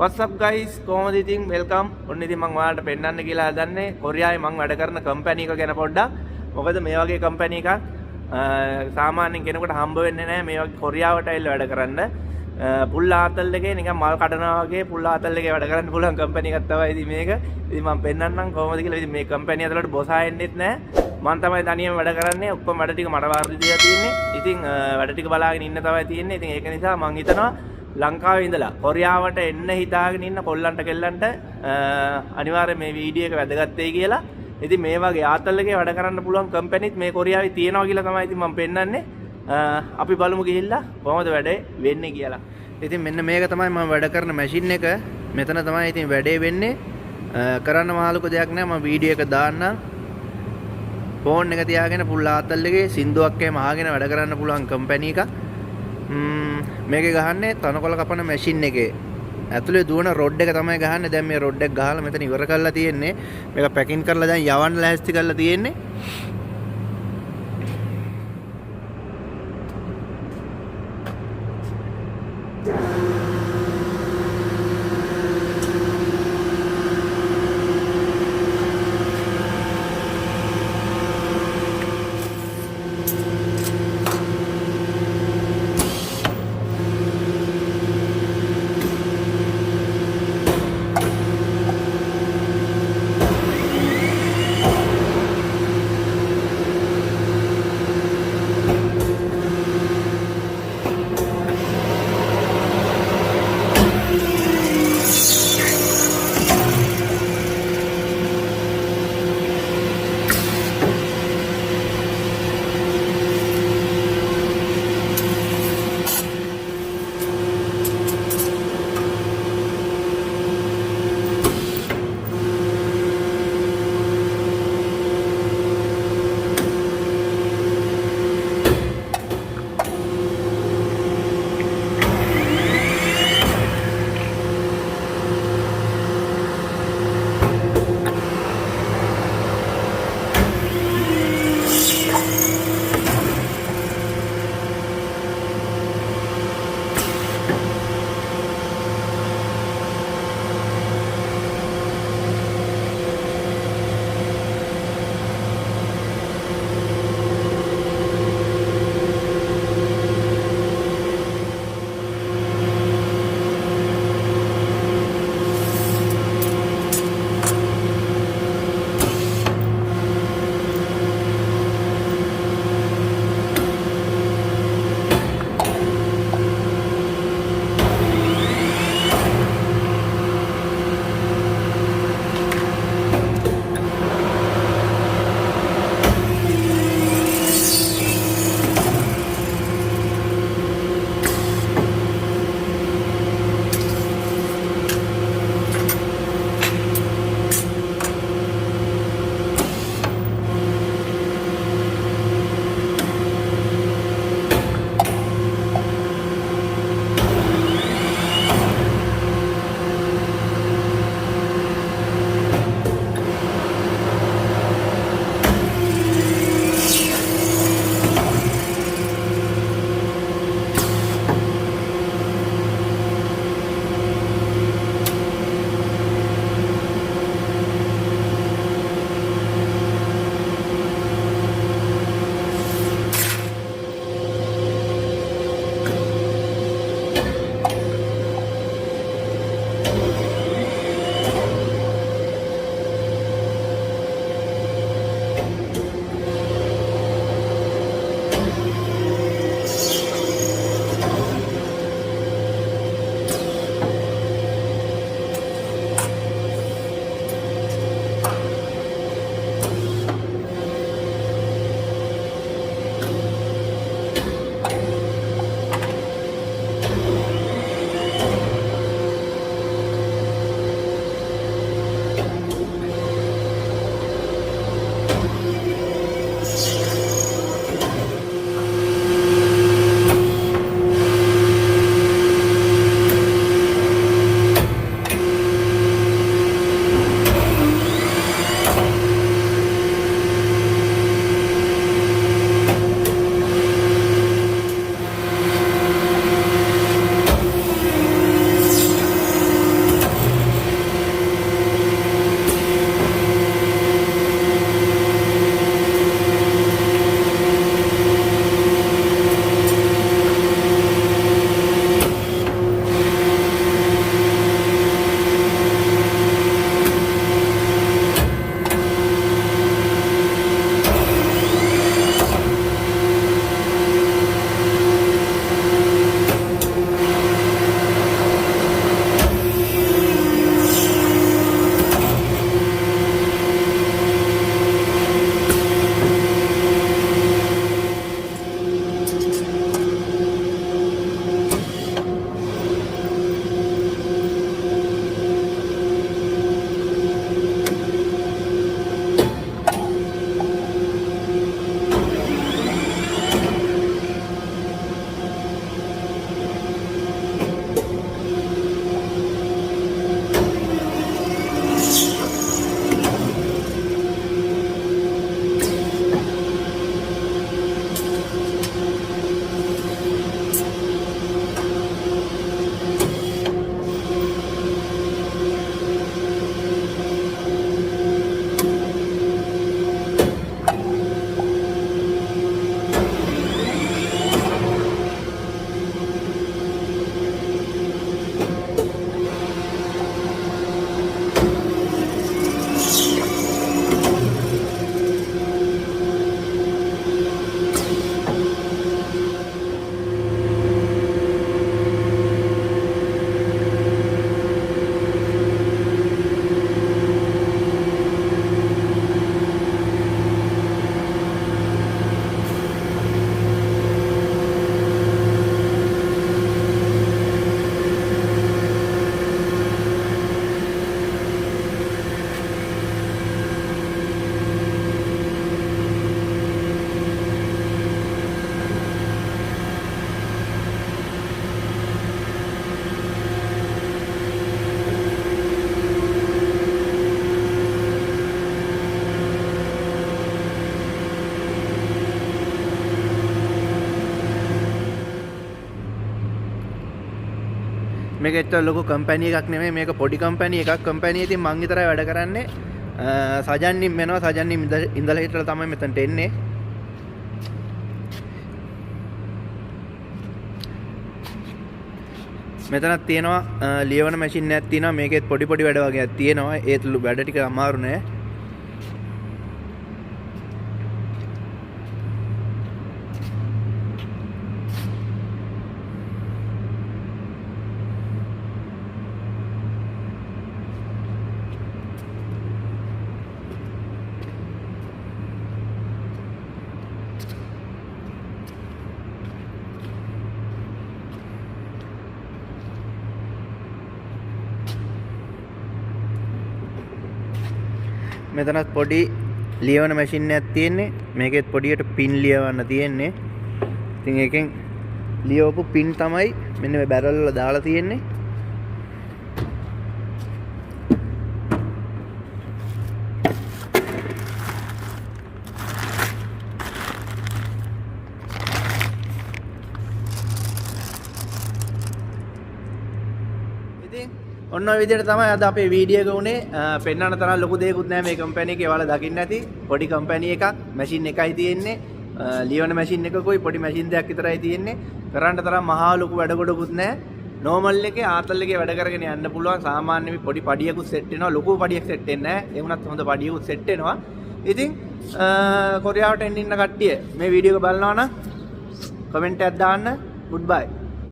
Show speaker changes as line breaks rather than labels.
What's up guys? කොහොමද ඉතින් welcome. ඔන්න ඉතින් මම ඔයාලට පෙන්නන්න කියලා හදන්නේ කොරියාවේ මම වැඩ කරන කම්පැනි එක ගැන පොඩ්ඩක්. මොකද මේ වගේ කම්පැනි එකක් සාමාන්‍යයෙන් කෙනෙකුට හම්බ වෙන්නේ නැහැ මේ වගේ කොරියාවට ඇවිල්ලා වැඩ කරන්න. පුල් ආතල් එකේ නිකන් මල් කඩනවා වගේ පුල් ආතල් එකේ වැඩ කරන්න පුළුවන් කම්පැනි එකක් තමයි ඉතින් මේක. ඉතින් මම පෙන්නන්නම් කොහොමද කියලා. ඉතින් මේ කම්පැනි ඇතුළට බොස් ආයෙන්නෙත් නැහැ. මම තමයි තනියම වැඩ කරන්නේ. ඔක්කොම වැඩ ටික මට වාර්තා දීලා තියෙන්නේ. ඉතින් වැඩ ටික බලාගෙන ඉන්න තමයි තියෙන්නේ. ඉතින් ඒක නිසා මම හිතනවා ලංකාවේ ඉඳලා කොරියාවට එන්න හිතාගෙන ඉන්න කොල්ලන්ට කෙල්ලන්ට අනිවාර්යයෙන් මේ වීඩියෝ එක වැදගත් වෙයි කියලා. ඉතින් මේ වගේ ආතල් එකේ වැඩ කරන්න පුළුවන් කම්පැනිත් මේ කොරියාවේ තියෙනවා කියලා තමයි ඉතින් මම පෙන්නන්නේ. අපි බලමු ගිහිල්ලා කොහොමද වැඩේ වෙන්නේ කියලා. ඉතින් මෙන්න මේක තමයි මම වැඩ කරන මැෂින් එක. මෙතන තමයි ඉතින් වැඩේ වෙන්නේ. කරන්න මහලුක දෙයක් නෑ. මම වීඩියෝ එක දාන්නම්. ෆෝන් එක තියාගෙන පුල් ආතල් එකේ සින්දුවක් එහෙම අහගෙන වැඩ කරන්න පුළුවන් කම්පැනි එකක්. මේකේ ගහන්නේ තනකොළ කපන මැෂින් එකේ ඇතුලේ දුවන රොඩ් එක තමයි ගහන්නේ. දැන් මේ රොඩ් එක ගහලා මෙතන ඉවර කරලා තියෙන්නේ. මේක පැකින් කරලා දැන් යවන්න ලෑස්ති කරලා තියෙන්නේ. මේක ඇත්තට ලොකු කම්පැනි එකක් නෙමෙයි මේක පොඩි කම්පැනි එකක් කම්පැනි ඉතින් මං විතරයි වැඩ කරන්නේ සජන්නිම් වෙනවා සජන්නිම් ඉඳලා හිටලා තමයි මෙතනට එන්නේ මෙතනක් තියෙනවා ලියවන මැෂින් එකක් තියෙනවා මේකෙත් පොඩි පොඩි වැඩ වගේක් තියෙනවා ඒත් වැඩ ටික අමාරු නෑ මෙතනත් පොඩි ලියවන මැෂින් එකක් තියෙන්නේ මේකෙත් පොඩියට පින් ලියවන්න තියෙන්නේ ඉතින් ඒකෙන් ලියවපු පින් තමයි මෙන්න මේ බැරල් වල දාලා තියෙන්නේ ඉතින් ඔන්න ඔය විදිහට තමයි අද අපේ වීඩියෝ එක උනේ පෙන්වන්න තරම් ලොකු දෙයක්වත් නැහැ මේ කම්පැනි එකේ ඔයාලා දකින්න ඇති පොඩි කම්පැනි එකක් මැෂින් එකයි තියෙන්නේ ලියවන මැෂින් එකකුයි පොඩි මැෂින් දෙකක් විතරයි තියෙන්නේ කරන්න තරම් මහා ලොකු වැඩ කොටකුත් නැහැ නෝමල් එකේ ආතල් එකේ වැඩ කරගෙන යන්න පුළුවන් සාමාන්‍ය පොඩි පඩියකුත් සෙට් වෙනවා ලොකු පඩියක් සෙට් වෙන්නේ නැහැ ඒ වුණත් හොඳ පඩියකුත් සෙට් වෙනවා ඉතින් කොරියාවට එන්න ඉන්න කට්ටිය මේ වීඩියෝ එක බලනවා නම් කමෙන්ට් එකක් දාන්න good bye